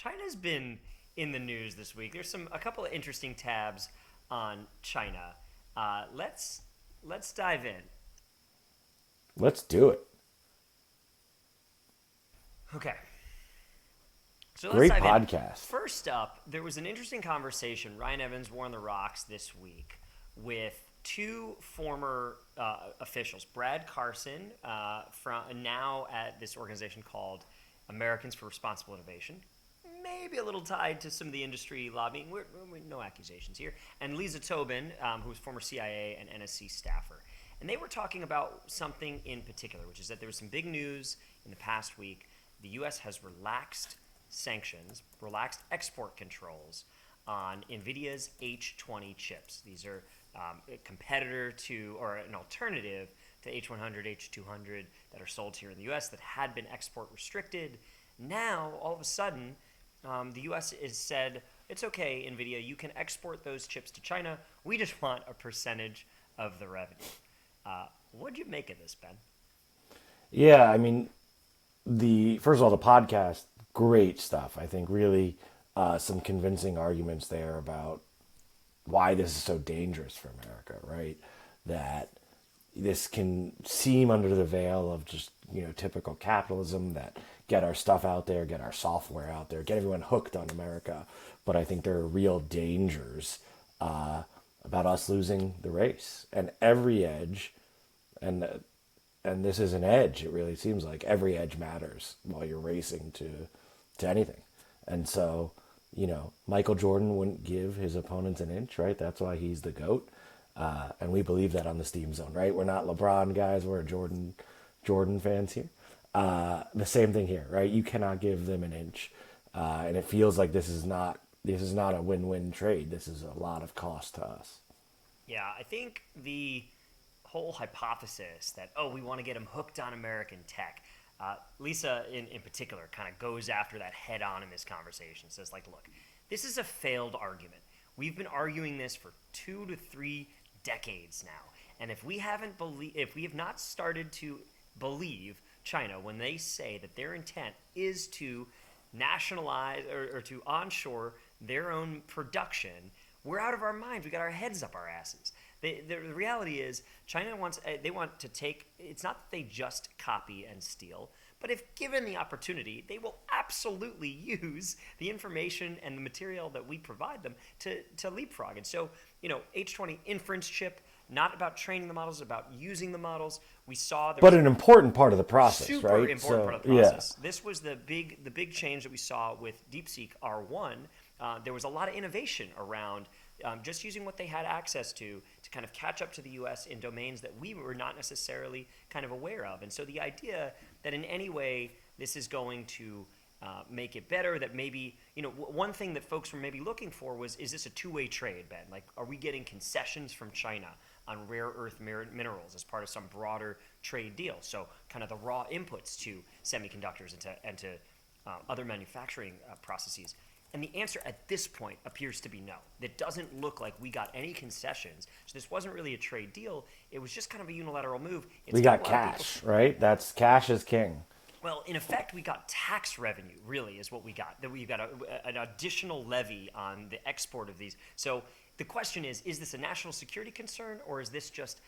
China's been in the news this week. There's a couple of interesting tabs on China. Let's dive in. Let's do it. Okay, so let's Great dive in. podcast. First up, there was an interesting conversation. Ryan Evans wore on the rocks this week with two former officials, Brad Carson, from now at this organization called Americans for Responsible Innovation, maybe a little tied to some of the industry lobbying. No accusations here. And Lisa Tobin, who was former CIA and NSC staffer. And they were talking about something in particular, which is that there was some big news in the past week. The U.S. has relaxed sanctions, relaxed export controls on NVIDIA's H20 chips. These are a competitor to, or an alternative to H100, H200 that are sold here in the U.S. that had been export restricted. Now, all of a sudden, the U.S. has said, it's okay, NVIDIA, you can export those chips to China. We just want a percentage of the revenue. What'd you make of this, Ben? Yeah, I mean, the first of all, the podcast, great stuff. I think really some convincing arguments there about why this is so dangerous for America, right? That this can seem under the veil of just, typical capitalism, that get our stuff out there, get our software out there, get everyone hooked on America. But I think there are real dangers about us losing the race. And every edge, and this is an edge, it really seems like every edge matters while you're racing to anything. And so, Michael Jordan wouldn't give his opponents an inch, right? That's why he's the GOAT. And we believe that on the Steam Zone, right? We're not LeBron guys, we're Jordan fans here. The same thing here, right? You cannot give them an inch. And it feels like this is not a win-win trade. This is a lot of cost to us. Yeah, I think the whole hypothesis that, we want to get them hooked on American tech. Lisa, in particular, kind of goes after that head on in this conversation. Says, look, this is a failed argument. We've been arguing this for 2 to 3 decades now. And if we have not started to believe China when they say that their intent is to nationalize or to onshore their own production, we're out of our minds. We got our heads up our asses. The reality is China want to take, it's not that they just copy and steal, but if given the opportunity, they will absolutely use the information and the material that we provide them to leapfrog. And so, H20 inference chip, not about training the models, about using the models. We saw but an important part of the process, super right? Important part of the process. Yeah. This was the big change that we saw with DeepSeek R1. There was a lot of innovation around just using what they had access to kind of catch up to the U.S. in domains that we were not necessarily kind of aware of. And so the idea that in any way this is going to make it better, that maybe, one thing that folks were maybe looking for was, is this a two-way trade, Ben? Are we getting concessions from China on rare earth minerals as part of some broader trade deal? So kind of the raw inputs to semiconductors and to other manufacturing processes. And the answer at this point appears to be no. It doesn't look like we got any concessions. So this wasn't really a trade deal. It was just kind of a unilateral move. We got cash, right? That's cash is king. Well, in effect, we got tax revenue, really, is what we got. That we got an additional levy on the export of these. So the question is this a national security concern, or is this just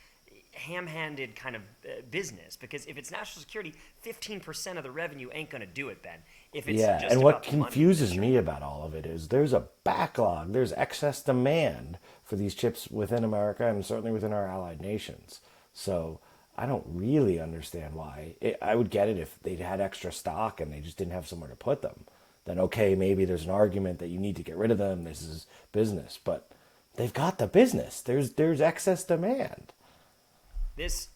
ham-handed kind of business? Because if it's national security, 15% of the revenue ain't going to do it, Ben. If it's just and what about confuses me about all of it is there's a backlog, there's excess demand for these chips within America and certainly within our allied nations. So I don't really understand why. I would get it if they'd had extra stock and they just didn't have somewhere to put them. Then okay, maybe there's an argument that you need to get rid of them. This is business, but they've got the business. There's excess demand. This,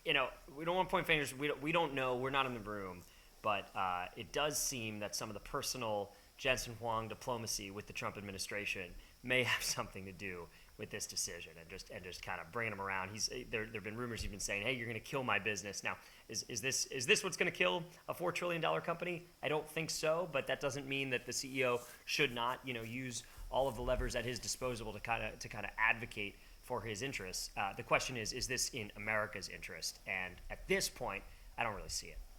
we don't want to point fingers. We don't know. We're not in the room, but it does seem that some of the personal Jensen Huang diplomacy with the Trump administration may have something to do with this decision, and just kind of bringing him around. There've been rumors he's been saying, "Hey, you're going to kill my business." Now, is this what's going to kill a $4 trillion company? I don't think so, but that doesn't mean that the CEO should not, use all of the levers at his disposal to kind of advocate for his interests. The question is this in America's interest? And at this point, I don't really see it.